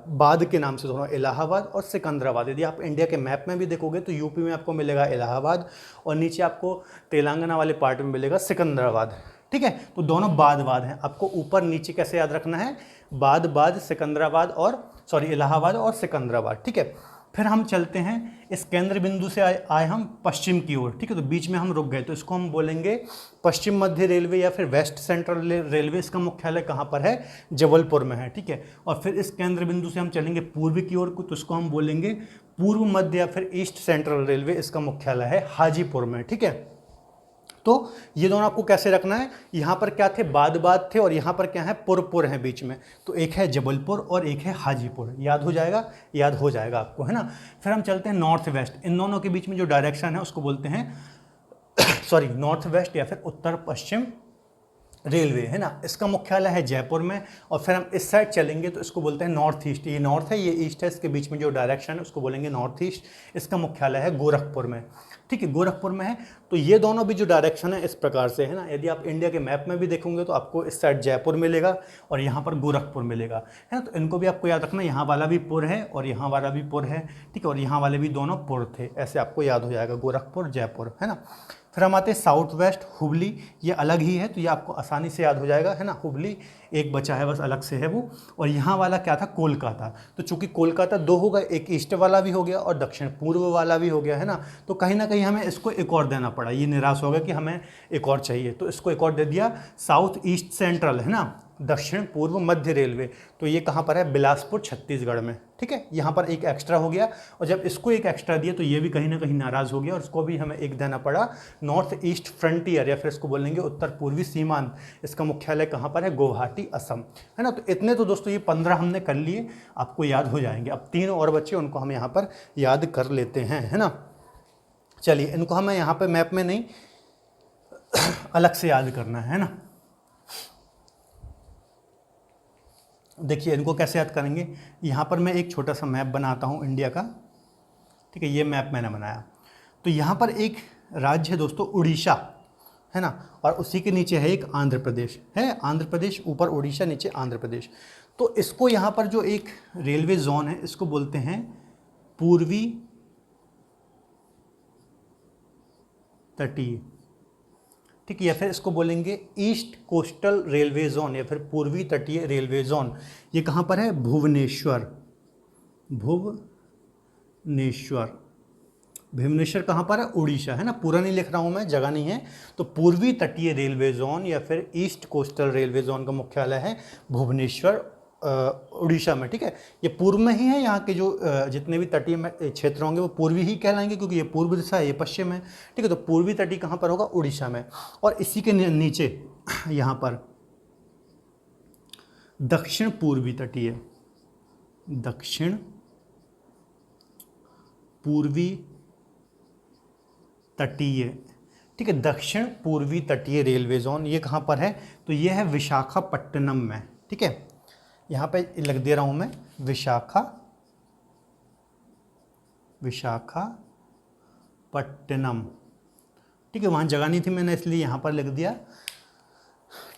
बाद के नाम से दोनों, इलाहाबाद और सिकंदराबाद। यदि आप इंडिया के मैप में भी देखोगे तो यूपी में आपको मिलेगा इलाहाबाद और नीचे आपको तेलंगाना वाले पार्ट में मिलेगा सिकंदराबाद। ठीक है, तो दोनों बाद हैं, आपको ऊपर नीचे कैसे याद रखना है, बाद सिकंदराबाद और इलाहाबाद और सिकंदराबाद। ठीक है, फिर हम चलते हैं इस केंद्र बिंदु से आए हम पश्चिम की ओर। ठीक है, तो बीच में हम रुक गए, तो इसको हम बोलेंगे पश्चिम मध्य रेलवे या फिर वेस्ट सेंट्रल रेलवे। इसका मुख्यालय कहाँ पर है, जबलपुर में है। ठीक है, और फिर इस केंद्र बिंदु से हम चलेंगे पूर्व की ओर को, तो इसको हम बोलेंगे पूर्व मध्य या फिर ईस्ट सेंट्रल रेलवे। इसका मुख्यालय है हाजीपुर में। ठीक है, तो ये दोनों आपको कैसे रखना है, यहाँ पर क्या थे, बाद थे, और यहाँ पर क्या है, पुर हैं बीच में। तो एक है जबलपुर और एक है हाजीपुर। याद हो जाएगा आपको, है ना। फिर हम चलते हैं नॉर्थ वेस्ट। इन दोनों के बीच में जो डायरेक्शन है उसको बोलते हैं नॉर्थ वेस्ट या फिर उत्तर पश्चिम रेलवे, है ना। इसका मुख्यालय है जयपुर में। और फिर हम इस साइड चलेंगे तो इसको बोलते हैं नॉर्थ ईस्ट। ये नॉर्थ है, ये ईस्ट है, इसके बीच में जो डायरेक्शन है उसको बोलेंगे नॉर्थ ईस्ट। इसका मुख्यालय है गोरखपुर में। ठीक है, गोरखपुर में है। तो ये दोनों भी जो डायरेक्शन है इस प्रकार से, है ना। यदि आप इंडिया के मैप में भी देखोगे तो आपको इस साइड जयपुर मिलेगा और यहाँ पर गोरखपुर मिलेगा, है ना। तो इनको भी आपको याद रखना, यहाँ वाला भी पुर है और यहाँ वाला भी पुर है। ठीक है, और यहाँ वाले भी दोनों पुर थे, ऐसे आपको याद हो जाएगा, गोरखपुर जयपुर, है ना। फिर हम आते हैं साउथ वेस्ट, हुबली। ये अलग ही है तो ये आपको आसानी से याद हो जाएगा, है ना। हुबली एक बचा है बस, अलग से है वो। और यहाँ वाला क्या था, कोलकाता। तो चूंकि कोलकाता 2 हो गए, एक ईस्ट वाला भी हो गया और दक्षिण पूर्व वाला भी हो गया, है ना। तो कहीं ना कहीं हमें इसको एक और देना पड़ा, ये निराश हो गया कि हमें एक और चाहिए, तो इसको एक और दे दिया, साउथ ईस्ट सेंट्रल, है ना, दक्षिण पूर्व मध्य रेलवे। तो ये कहाँ पर है, बिलासपुर छत्तीसगढ़ में। ठीक है, यहाँ पर एक एक्स्ट्रा हो गया, और जब इसको एक एक्स्ट्रा दिया तो ये भी कहीं ना कहीं नाराज़ हो गया और इसको भी हमें एक देना पड़ा, नॉर्थ ईस्ट फ्रंटियर या फिर इसको बोलेंगे उत्तर पूर्वी सीमांत। इसका मुख्यालय कहाँ पर है, गुवाहाटी असम, है ना। तो इतने तो दोस्तों ये 15 हमने कर लिए, आपको याद हो जाएंगे। अब 3 और बच्चे, उनको हम यहाँ पर याद कर लेते हैं, है ना। चलिए, इनको हमें यहाँ पर मैप में नहीं अलग से याद करना है ना। देखिए इनको कैसे याद करेंगे, यहाँ पर मैं एक छोटा सा मैप बनाता हूँ इंडिया का। ठीक है, ये मैप मैंने बनाया। तो यहाँ पर एक राज्य है दोस्तों, उड़ीसा, है ना, और उसी के नीचे है एक आंध्र प्रदेश, है आंध्र प्रदेश, ऊपर उड़ीसा, नीचे आंध्र प्रदेश। तो इसको यहाँ पर जो एक रेलवे जोन है इसको बोलते हैं पूर्वी तटीय। ठीक है, या फिर इसको बोलेंगे ईस्ट कोस्टल रेलवे जोन या फिर पूर्वी तटीय रेलवे जोन। ये कहाँ पर है, भुवनेश्वर। भुवनेश्वर कहाँ पर है, उड़ीसा, है ना। पूरा नहीं लिख रहा हूँ मैं, जगह नहीं है। तो पूर्वी तटीय रेलवे जोन या फिर ईस्ट कोस्टल रेलवे जोन का मुख्यालय है भुवनेश्वर, उड़ीसा में। ठीक है, ये पूर्व में ही है। यहाँ के जो जितने भी तटीय क्षेत्र होंगे वो पूर्वी ही कहलाएंगे, क्योंकि ये पूर्व दिशा है, ये पश्चिम है। ठीक है, तो पूर्वी तटीय कहाँ पर होगा, उड़ीसा में। और इसी के नीचे यहाँ पर दक्षिण पूर्वी तटीय, दक्षिण पूर्वी तटीय, ठीक है, दक्षिण पूर्वी तटीय रेलवे जोन। ये कहाँ पर है, तो ये है विशाखापट्टनम में। ठीक है, यहाँ पे लिख दे रहा हूँ मैं, विशाखापट्टनम। ठीक है, वहाँ जगह नहीं थी मैंने इसलिए यहाँ पर लिख दिया।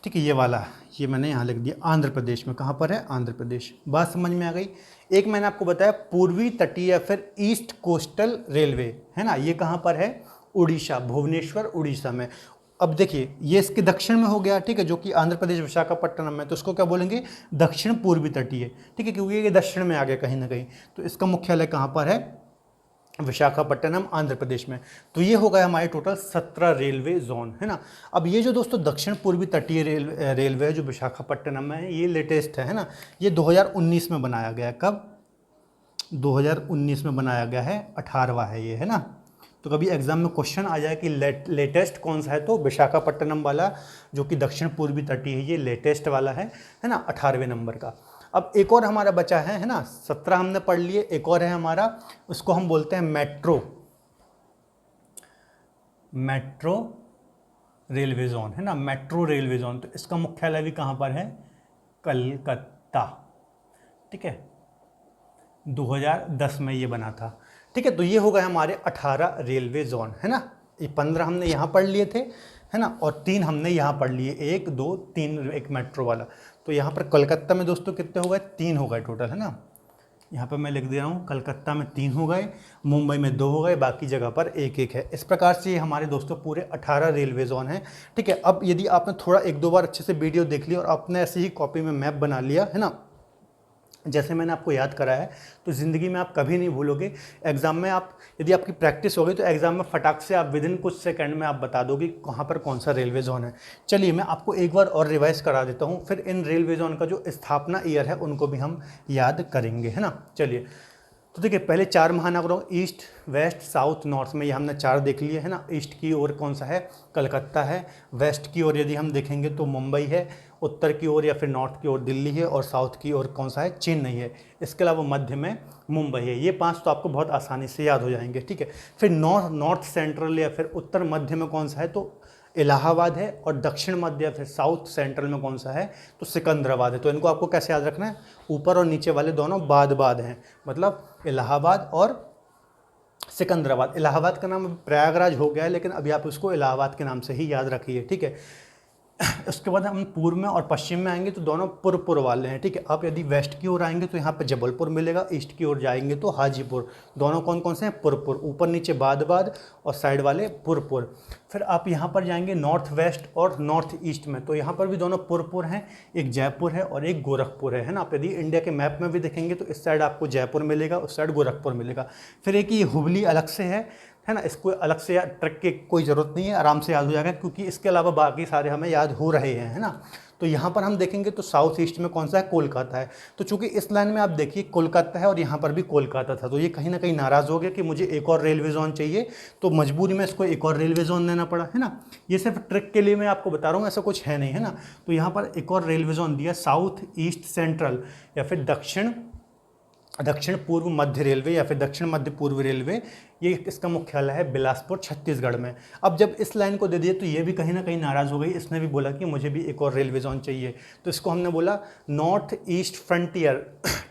ठीक है, ये वाला ये मैंने यहाँ लिख दिया, आंध्र प्रदेश में। कहाँ पर है, आंध्र प्रदेश। बात समझ में आ गई। एक मैंने आपको बताया पूर्वी तटीय या फिर ईस्ट कोस्टल रेलवे, है ना, ये कहाँ पर है, उड़ीसा, भुवनेश्वर उड़ीसा में। अब देखिए ये इसके दक्षिण में हो गया, ठीक है, जो कि आंध्र प्रदेश विशाखापट्टनम में। तो इसको क्या बोलेंगे, दक्षिण पूर्वी तटीय। ठीक है, क्योंकि ये दक्षिण में आ गया कहीं ना कहीं। तो इसका मुख्यालय कहाँ पर है, विशाखापट्टनम आंध्र प्रदेश में। तो ये हो गया हमारे टोटल 17 रेलवे जोन, है ना। अब ये जो दोस्तों दक्षिण पूर्वी तटीय रेलवे है जो विशाखापट्टनम में है, ये लेटेस्ट है ना। ये 2019 में बनाया गया है। कब? 2019 में बनाया गया है, 18वां है ये, है ना। तो कभी एग्जाम में क्वेश्चन आ जाए कि लेटेस्ट कौन सा है, तो विशाखापट्टनम वाला जो कि दक्षिण पूर्वी तटीय है ये लेटेस्ट वाला है ना, 18वें नंबर का। अब एक और हमारा बचा है ना, 17 हमने पढ़ लिए, एक और है हमारा, उसको हम बोलते हैं मेट्रो रेलवे जोन, है ना, मेट्रो रेलवे जोन। तो इसका मुख्यालय भी कहाँ पर है? कलकत्ता, ठीक है। 2010 में ये बना था, ठीक है। तो ये हो गए हमारे 18 रेलवे जोन, है ना। ये 15 हमने यहाँ पढ़ लिए थे, है ना, और 3 हमने यहाँ पढ़ लिए, 1 2 3, एक मेट्रो वाला। तो यहाँ पर कलकत्ता में दोस्तों कितने हो गए? 3 हो गए टोटल, है ना। यहाँ पर मैं लिख दे रहा हूँ, कलकत्ता में 3 हो गए, मुंबई में 2 हो गए, बाकी जगह पर 1 है। इस प्रकार से ये हमारे दोस्तों पूरे 18 रेलवे जोन हैं, ठीक है। अब यदि आपने थोड़ा 1-2 बार अच्छे से वीडियो देख लिया और आपने ऐसे ही कॉपी में मैप बना लिया, है ना, जैसे मैंने आपको याद कराया है, तो ज़िंदगी में आप कभी नहीं भूलोगे। एग्ज़ाम में आप, यदि आपकी प्रैक्टिस होगी तो एग्ज़ाम में फटाक से आप विदिन कुछ सेकंड में आप बता दोगे कहाँ पर कौन सा रेलवे जोन है। चलिए मैं आपको एक बार और रिवाइज करा देता हूँ, फिर इन रेलवे जोन का जो स्थापना ईयर है उनको भी हम याद करेंगे, है ना। चलिए, तो देखिए पहले 4 महानगरों, ईस्ट वेस्ट साउथ नॉर्थ में, ये हमने 4 देख लिए, है ना। ईस्ट की ओर कौन सा है? कलकत्ता है। वेस्ट की ओर यदि हम देखेंगे तो मुंबई है। उत्तर की ओर या फिर नॉर्थ की ओर दिल्ली है। और साउथ की ओर कौन सा है? चेन्नई है। इसके अलावा मध्य में मुंबई है। ये 5 तो आपको बहुत आसानी से याद हो जाएंगे, ठीक है। फिर नॉर्थ सेंट्रल या फिर उत्तर मध्य में कौन सा है? तो इलाहाबाद है। और दक्षिण मध्य या फिर साउथ सेंट्रल में कौन सा है? तो सिकंदराबाद है। तो इनको आपको कैसे याद रखना है? ऊपर और नीचे वाले दोनों बाद हैं, मतलब इलाहाबाद और सिकंदराबाद। इलाहाबाद का नाम प्रयागराज हो गया है, लेकिन अभी आप उसको इलाहाबाद के नाम से ही याद रखिए, ठीक है। उसके बाद हम पूर्व में और पश्चिम में आएंगे तो दोनों पूर्व वाले हैं, ठीक है। आप यदि वेस्ट की ओर आएंगे तो यहाँ पे जबलपुर मिलेगा, ईस्ट की ओर जाएंगे तो हाजीपुर। दोनों कौन कौन से हैं? पूर्व, ऊपर नीचे बाद और साइड वाले पूर्व। फिर आप यहाँ पर जाएंगे नॉर्थ वेस्ट और नॉर्थ ईस्ट में, तो यहाँ पर भी दोनों पूर्व हैं, एक जयपुर है और एक गोरखपुर है ना। आप यदि इंडिया के मैप में भी देखेंगे तो इस साइड आपको जयपुर मिलेगा, उस साइड गोरखपुर मिलेगा। फिर एक ये हुबली अलग से है ना। इसको अलग से ट्रिक की कोई ज़रूरत नहीं है, आराम से याद हो जाएगा, क्योंकि इसके अलावा बाकी सारे हमें याद हो रहे हैं, है ना। तो यहाँ पर हम देखेंगे तो साउथ ईस्ट में कौन सा है? कोलकाता है। तो चूंकि इस लाइन में आप देखिए कोलकाता है और यहाँ पर भी कोलकाता था, तो ये कहीं ना कहीं नाराज़ हो गया कि मुझे एक और रेलवे जोन चाहिए, तो मजबूरी में इसको एक और रेलवे जोन देना पड़ा, है ना। ये सिर्फ ट्रिक के लिए मैं आपको बता रहा हूँ, ऐसा कुछ है नहीं, है ना। तो यहाँ पर एक और रेलवे जोन दिया, साउथ ईस्ट सेंट्रल या फिर दक्षिण पूर्व मध्य रेलवे या फिर दक्षिण मध्य पूर्व रेलवे। ये इसका मुख्यालय है बिलासपुर, छत्तीसगढ़ में। अब जब इस लाइन को दे दिए तो ये भी कहीं ना कहीं नाराज़ हो गई, इसने भी बोला कि मुझे भी एक और रेलवे जोन चाहिए, तो इसको हमने बोला नॉर्थ ईस्ट फ्रंटियर,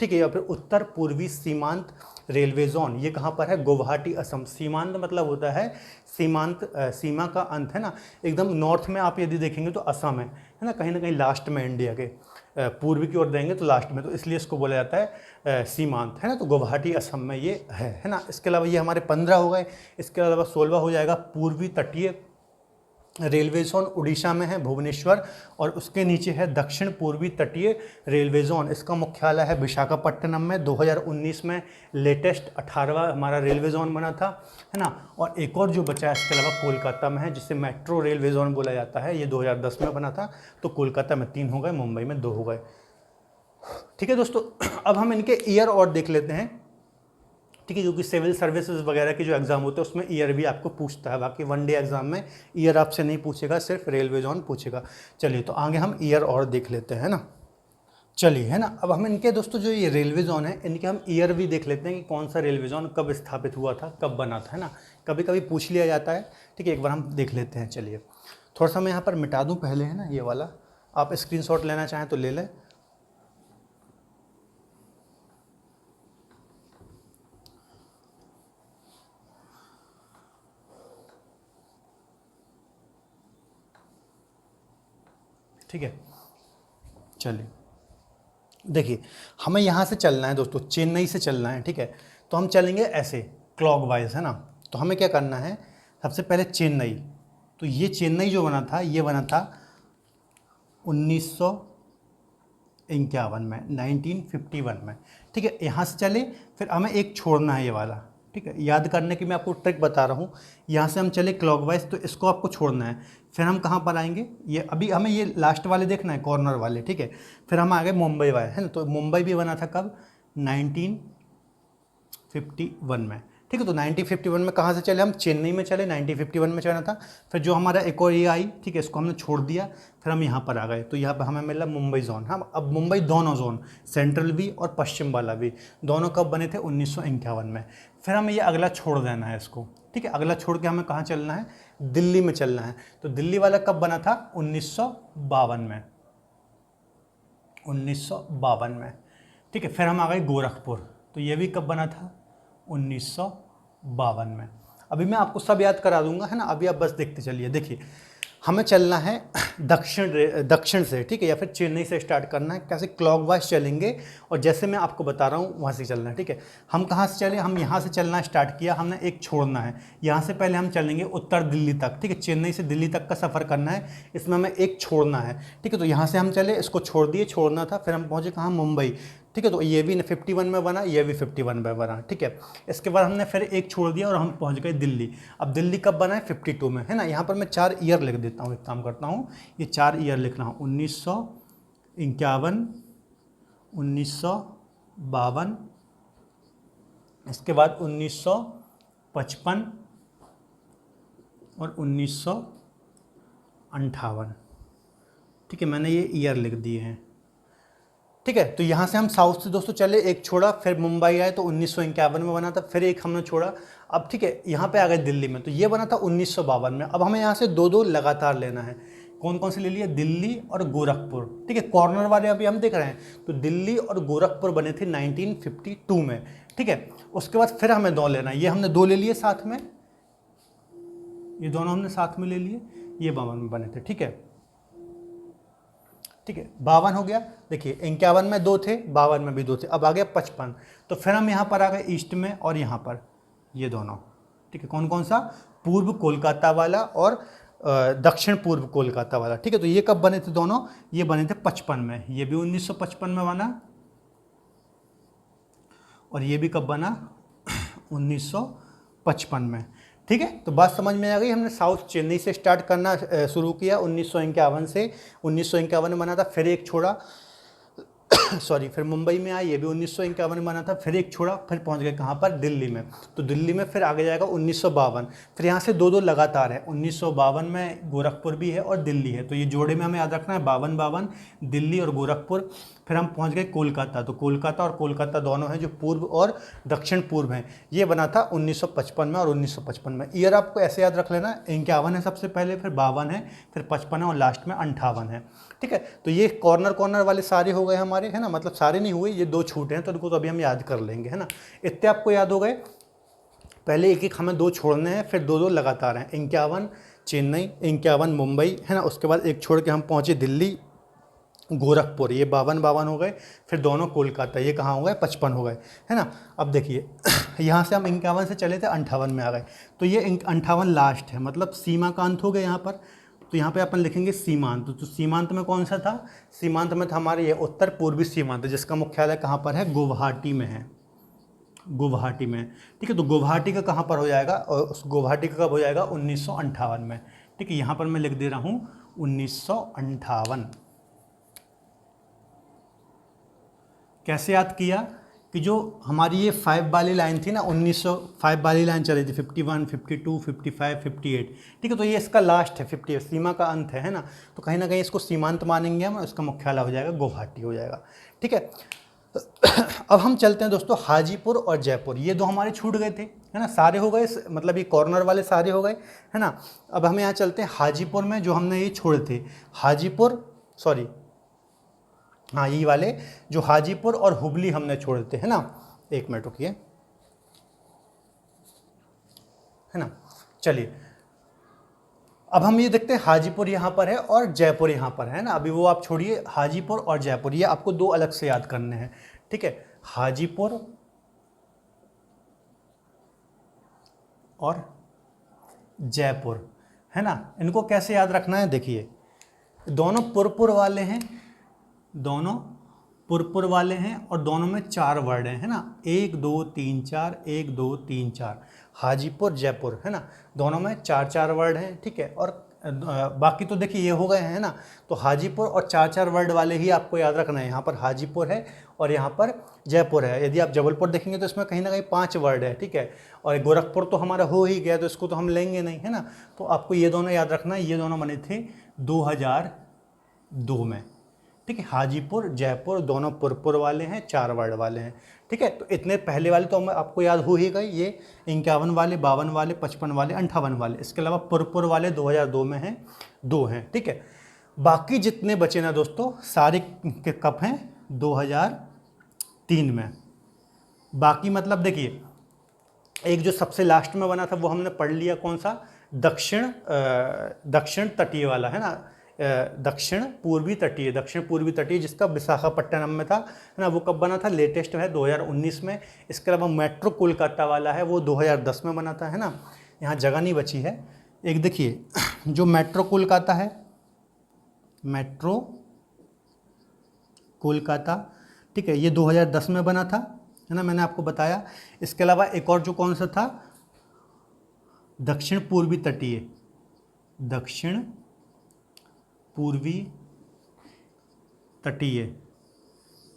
ठीक है, या फिर उत्तर पूर्वी सीमांत रेलवे जोन। ये कहाँ पर है? गुवाहाटी, असम। सीमांत मतलब होता है सीमांत, सीमा का अंत, है ना। एकदम नॉर्थ में आप यदि देखेंगे तो असम है ना, कहीं ना कहीं लास्ट में इंडिया के, पूर्वी की ओर देंगे तो लास्ट में, तो इसलिए इसको बोला जाता है सीमांत, है ना। तो गुवाहाटी असम में ये है ना। इसके अलावा ये हमारे 15 हो गए। इसके अलावा 16वां हो जाएगा पूर्वी तटीय रेलवे जोन, उड़ीसा में है भुवनेश्वर, और उसके नीचे है दक्षिण पूर्वी तटीय रेलवे जोन। इसका मुख्यालय है विशाखापट्टनम में। 2019 में लेटेस्ट 18वां हमारा रेलवे जोन बना था, है ना। और एक और जो बचा है इसके अलावा कोलकाता में है, जिसे मेट्रो रेलवे जोन बोला जाता है। ये 2010 में बना था। तो कोलकाता में 3 हो गए, मुंबई में 2 हो गए, ठीक है दोस्तों। अब हम इनके ईयर और देख लेते हैं, ठीक है, क्योंकि सिविल सर्विसेज वगैरह के जो एग्ज़ाम होते हैं उसमें ईयर भी आपको पूछता है। बाकी वनडे एग्जाम में ईयर आपसे नहीं पूछेगा, सिर्फ रेलवे जोन पूछेगा। चलिए, तो आगे हम ईयर और देख लेते हैं ना। चलिए, है ना। अब हम इनके दोस्तों जो ये रेलवे जोन है, इनके हम ईयर भी देख लेते हैं कि कौन सा रेलवे जोन कब स्थापित हुआ था, कब बना था, है ना। कभी कभी पूछ लिया जाता है, ठीक है, एक बार हम देख लेते हैं। चलिए, थोड़ा सा मैं यहाँ पर मिटा दूँ पहले, है ना, ये वाला। आप स्क्रीनशॉट लेना चाहें तो ले लें। ठीक है, चलिए, देखिए हमें यहाँ से चलना है दोस्तों, चेन्नई से चलना है, ठीक है। तो हम चलेंगे ऐसे क्लॉकवाइज, है ना। तो हमें क्या करना है? सबसे पहले चेन्नई। तो ये चेन्नई जो बना था, ये बना था 1951 में, 1951 में, ठीक है। यहाँ से चले, फिर हमें एक छोड़ना है, ये वाला ठीक है, याद करने की मैं आपको ट्रिक बता रहा हूँ। यहाँ से हम चले क्लॉकवाइज, तो इसको आपको छोड़ना है। फिर हम कहाँ पर आएंगे, ये अभी हमें ये लास्ट वाले देखना है, कॉर्नर वाले, ठीक है। फिर हम आ गए मुंबई वाले, है ना। तो मुंबई भी बना था कब, 1951 में, ठीक है। तो 1951 में कहाँ से चले हम, चेन्नई में चले, 1951 में चला था। फिर जो हमारा एक और ये आई, ठीक है, इसको हमने छोड़ दिया। फिर हम यहाँ पर आ गए, तो यहाँ पर हमें मिला मुंबई जोन। हम अब मुंबई दोनों जोन, सेंट्रल भी और पश्चिम वाला भी, दोनों कब बने थे, 1951 में। फिर हमें ये अगला छोड़ देना है इसको, ठीक है। अगला छोड़ के हमें कहाँ चलना है, दिल्ली में चलना है। तो दिल्ली वाला कब बना था, 1952 में, 1952 में, ठीक है। फिर हम आ गए गोरखपुर, तो ये भी कब बना था, 1952 में। अभी मैं आपको सब याद करा दूंगा, है ना। अभी आप बस देखते चलिए। देखिए, हमें चलना है दक्षिण से, ठीक है, या फिर चेन्नई से स्टार्ट करना है। कैसे, क्लॉकवाइज चलेंगे, और जैसे मैं आपको बता रहा हूँ वहाँ से चलना है, ठीक है। हम कहाँ से चले, हम यहाँ से चलना स्टार्ट किया, हमने एक छोड़ना है। यहाँ से पहले हम चलेंगे उत्तर दिल्ली तक, ठीक है। चेन्नई से दिल्ली तक का सफ़र करना है, इसमें हमें एक छोड़ना है, ठीक है। तो यहाँ से हम चले, इसको छोड़ दिए, छोड़ना था। फिर हम पहुँचे कहाँ, मुंबई, ठीक है। तो ये भी 51 में बना, ये भी 51 में बना, ठीक है। इसके बाद हमने फिर एक छोड़ दिया और हम पहुंच गए दिल्ली। अब दिल्ली कब बना है, 52 में, है ना। यहाँ पर मैं 4 ईयर लिख देता हूँ, एक काम करता हूँ, ये 4 ईयर लिख रहा हूँ, 1951, 1952, इसके बाद 1955 और 1958, ठीक है। मैंने ये ईयर लिख दिए हैं, ठीक है। तो यहाँ से हम साउथ से दोस्तों चले, एक छोड़ा, फिर मुंबई आए तो 1951 में बना था, फिर एक हमने छोड़ा। अब ठीक है, यहाँ पे आ गए दिल्ली में, तो ये बना था 1952 में। अब हमें यहाँ से दो दो लगातार लेना है। कौन कौन से ले लिए, दिल्ली और गोरखपुर, ठीक है। कॉर्नर वाले अभी हम देख रहे हैं, तो दिल्ली और गोरखपुर बने थे 1952 में, ठीक है। उसके बाद फिर हमें दो लेना है, ये हमने दो ले लिए साथ में, ये दोनों हमने साथ में ले लिए, ये 52 में बने थे, ठीक है, ठीक है। 52 हो गया। देखिए, 51 में दो थे, 52 में भी दो थे, अब आ गया 55। तो फिर हम यहाँ पर आ गए ईस्ट में और यहाँ पर, ये दोनों, ठीक है। कौन कौन सा, पूर्व कोलकाता वाला और दक्षिण पूर्व कोलकाता वाला, ठीक है। तो ये कब बने थे दोनों, ये बने थे 55 में, ये भी 1955 में बना, और ये भी कब बना, 1955 में, ठीक है। तो बात समझ में आ गई। हमने साउथ चेन्नई से स्टार्ट करना शुरू किया 1951 से, 1951 में बना था, फिर एक छोड़ा सॉरी, फिर मुंबई में आया, ये भी 1951 में बना था, फिर एक छोड़ा, फिर पहुंच गए कहाँ पर, दिल्ली में। तो दिल्ली में फिर आगे जाएगा 1952, फिर यहाँ से दो दो लगातार है, 1952 में गोरखपुर भी है और दिल्ली है, तो ये जोड़े में हमें याद रखना है, 52 दिल्ली और गोरखपुर। फिर हम पहुँच गए कोलकाता, तो कोलकाता और कोलकाता दोनों हैं जो पूर्व और दक्षिण पूर्व हैं। ये बना था 1955 में और 1955 में। ईयर आपको ऐसे याद रख लेना, 51 है सबसे पहले, फिर 52 है, फिर 55 है और लास्ट में 58 है, ठीक है। तो ये कॉर्नर कॉर्नर वाले सारे हो गए हमारे, है ना। मतलब सारे नहीं हुए, ये दो छूटे हैं, तो इनको तो अभी हम याद कर लेंगे, है ना। इतने आपको याद हो गए। पहले एक एक हमें दो छोड़ने हैं, फिर दो दो लगातार हैं, 51 चेन्नई, 51 मुंबई, है ना। उसके बाद एक छोड़ के हम पहुँचे दिल्ली, गोरखपुर, ये 52 हो गए। फिर दोनों कोलकाता, ये कहाँ हो गए, 55 हो गए, है ना। अब देखिए यहाँ से हम 51 से चले थे 58 में आ गए, तो ये 58 लास्ट है, मतलब सीमा का अंत हो गया यहाँ पर। तो यहाँ पे अपन लिखेंगे सीमांत। तो सीमांत में कौन सा था, सीमांत में था हमारे ये उत्तर पूर्वी सीमांत, जिसका मुख्यालय कहाँ पर है, गुवाहाटी में है, गुवाहाटी में, ठीक है। तो गुवाहाटी का कहाँ पर हो जाएगा, और उस गुवाहाटी का कब हो जाएगा, 1958 में, ठीक है। यहाँ पर मैं लिख दे रहा हूँ 1958। कैसे याद किया कि जो हमारी ये 5 वाली लाइन थी ना, 1905 वाली लाइन चली थी, 51, 52, 55, 58, ठीक है। तो ये इसका लास्ट है, 50 सीमा का अंत है ना। तो कहीं ना कहीं इसको सीमांत मानेंगे हम, इसका मुख्यालय हो जाएगा गुवाहाटी हो जाएगा, ठीक है। अब हम चलते हैं दोस्तों हाजीपुर और जयपुर, ये दो हमारे छूट गए थे, है ना। सारे हो गए, मतलब ये कॉर्नर वाले सारे हो गए, है ना। अब हम यहाँ चलते हैं हाजीपुर में, जो हमने ये छोड़े थे, हाजीपुर, सॉरी हाँ, ये वाले जो हाजीपुर और हुबली हमने छोड़े थे, है ना। एक मिनट रुकिए, है ना। चलिए, अब हम ये देखते हैं हाजीपुर यहाँ पर है और जयपुर यहाँ पर है ना। अभी वो आप छोड़िए, हाजीपुर और जयपुर, ये आपको दो अलग से याद करने हैं, ठीक है। हाजीपुर और जयपुर, है ना। इनको कैसे याद रखना है, देखिए, दोनों पुरपुर वाले हैं, दोनों पुरपुर वाले हैं और दोनों में 4 वर्ड हैं, है ना, 1 2 3 4, 1 2 3 4। हाजीपुर जयपुर, है ना, दोनों में 4 वर्ड हैं, ठीक है। और बाकी तो देखिए ये हो गए हैं ना, तो हाजीपुर और 4 वर्ड वाले ही आपको याद रखना है। यहाँ पर हाजीपुर है और यहाँ पर जयपुर है। यदि आप जबलपुर देखेंगे तो इसमें कहीं ना कहीं 5 वर्ड है, ठीक है। और गोरखपुर तो हमारा हो ही गया, तो इसको तो हम लेंगे नहीं, है ना। तो आपको ये दोनों याद रखना है, ये दोनों बने थे 2002 में, ठीक है। हाजीपुर जयपुर दोनों पुरपुर वाले हैं, 4 वर्ड वाले हैं, ठीक है। तो इतने पहले वाले तो आपको याद हो ही गए, ये 51 वाले, 52 वाले, 55 वाले, 58 वाले। इसके अलावा पुरपुर वाले 2002 में हैं, 2 हैं, ठीक है। बाकी जितने बचे ना दोस्तों, सारे के कब हैं 2003 में। बाकी मतलब देखिए, एक जो सबसे लास्ट में बना था वो हमने पढ़ लिया, कौन सा, दक्षिण तटीय वाला, है ना, दक्षिण पूर्वी तटीय, जिसका विशाखापट्टनम में था, है ना। वो कब बना था, लेटेस्ट है 2019 में। इसके अलावा मेट्रो कोलकाता वाला है वो 2010 में बना था, है ना। यहाँ जगह नहीं बची है। एक देखिए जो मेट्रो कोलकाता है, मेट्रो कोलकाता, ठीक है, ये 2010 में बना था, है ना, मैंने आपको बताया। इसके अलावा एक और जो कौन सा था, दक्षिण पूर्वी तटीय,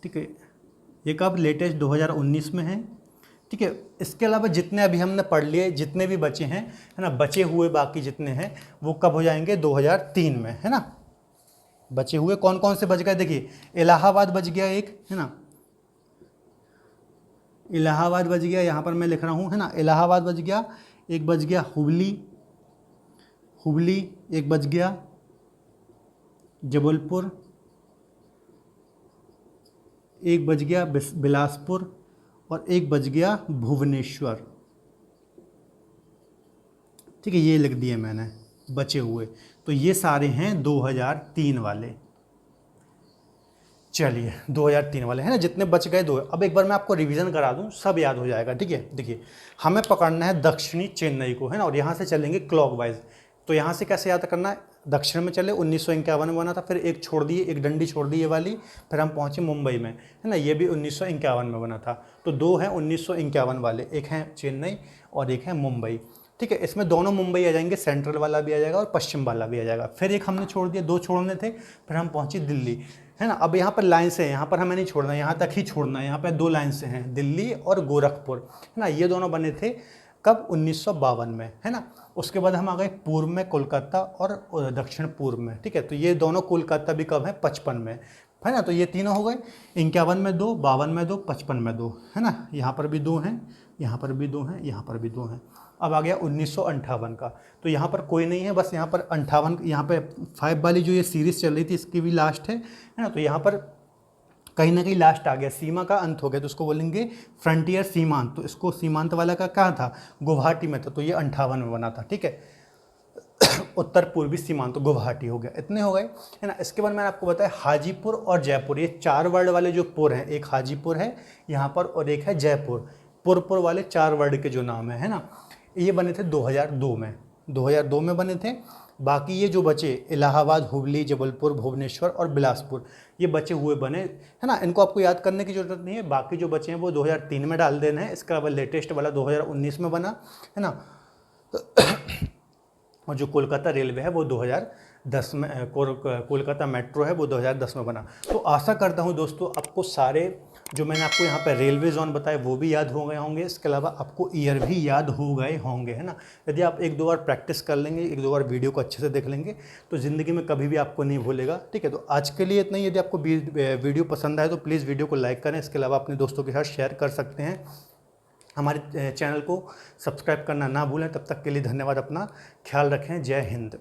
ठीक है, ये कब, लेटेस्ट 2019 में है, ठीक है। इसके अलावा जितने अभी हमने पढ़ लिए, जितने भी बचे हैं, है ना, बचे हुए बाकी जितने हैं वो कब हो जाएंगे, 2003 में, है ना। बचे हुए कौन कौन से बच गए, देखिए इलाहाबाद बच गया एक, है ना, इलाहाबाद बच गया, यहाँ पर मैं लिख रहा हूँ, है ना, इलाहाबाद बच गया। एक बच गया हुबली, एक बच गया जबलपुर, एक बच गया बिलासपुर और एक बच गया भुवनेश्वर, ठीक है। ये लिख दिए मैंने बचे हुए, तो ये सारे हैं 2003 वाले। चलिए 2003 वाले, है ना, जितने बच गए 2। अब एक बार मैं आपको रिवीजन करा दूं, सब याद हो जाएगा, ठीक है। देखिए हमें पकड़ना है दक्षिणी चेन्नई को, है ना, और यहाँ से चलेंगे क्लॉकवाइज। तो यहाँ से कैसे याद करना है, दक्षिण में चले, 1951 में बना था, फिर एक छोड़ दिए, एक डंडी छोड़ दी ये वाली, फिर हम पहुँचे मुंबई में, है ना, ये भी 1951 में बना था। तो 2 हैं 1951 वाले, एक हैं चेन्नई और एक है मुंबई, ठीक है। इसमें दोनों मुंबई आ जाएंगे, सेंट्रल वाला भी आ जाएगा और पश्चिम वाला भी आ जाएगा। फिर एक हमने छोड़ दिया, 2 छोड़ने थे, फिर हम पहुँचे दिल्ली, है ना। अब यहाँ पर लाइन से है, यहाँ पर हमें नहीं छोड़ना, यहाँ तक ही छोड़ना है। यहाँ पर 2 लाइन से हैं, दिल्ली और गोरखपुर, है ना। ये दोनों बने थे कब, 1952 में, है ना। उसके बाद हम आ गए पूर्व में कोलकाता और दक्षिण पूर्व में, ठीक है। तो ये दोनों कोलकाता भी कब है, 55 में, है ना। तो ये तीनों हो गए, 51 में 2, 52 में 2, 55 में 2, है ना। यहाँ पर भी 2 हैं, यहाँ पर भी 2 हैं, यहाँ पर भी 2 हैं। अब आ गया 1958 का, तो यहाँ पर कोई नहीं है, बस यहाँ पर 58, यहाँ पे 5 वाली जो ये सीरीज़ चल रही थी इसकी भी लास्ट है ना। तो यहाँ पर कहीं ना कहीं लास्ट आ गया, सीमा का अंत हो गया, तो उसको बोलेंगे फ्रंटियर, सीमांत। तो इसको सीमांत वाला का कहाँ था, गुवाहाटी में था, तो ये 58 में बना था, ठीक है। उत्तर पूर्वी सीमांत तो गुवाहाटी हो गया, इतने हो गए, है ना। इसके बाद मैंने आपको बताया हाजीपुर और जयपुर, ये 4 वर्ड वाले जो पुर हैं, एक हाजीपुर है यहाँ पर और एक है जयपुर। पुरपुर वाले 4 वर्ड के जो नाम है ना, ये बने थे 2002 में, 2002 में बने थे। बाकी ये जो बचे, इलाहाबाद, हुबली, जबलपुर, भुवनेश्वर और बिलासपुर, ये बचे हुए बने, है ना। इनको आपको याद करने की ज़रूरत नहीं है, बाकी जो बचे हैं वो 2003 में डाल देना है। इसके अलावा लेटेस्ट वाला 2019 में बना, है ना। और जो कोलकाता रेलवे है वो 2010 में, कोलकाता मेट्रो है वो 2010 में बना। तो आशा करता हूँ दोस्तों आपको सारे जो मैंने आपको यहाँ पर रेलवे जोन बताए वो भी याद हो गए होंगे। इसके अलावा आपको ईयर भी याद हो गए होंगे, है ना। यदि आप 1-2 बार प्रैक्टिस कर लेंगे, 1-2 बार वीडियो को अच्छे से देख लेंगे, तो ज़िंदगी में कभी भी आपको नहीं भूलेगा, ठीक है। तो आज के लिए इतना ही। यदि आपको वीडियो पसंद आए तो प्लीज़ वीडियो को लाइक करें। इसके अलावा अपने दोस्तों के साथ शेयर कर सकते हैं। हमारे चैनल को सब्सक्राइब करना ना भूलें। तब तक के लिए धन्यवाद, अपना ख्याल रखें। जय हिंद।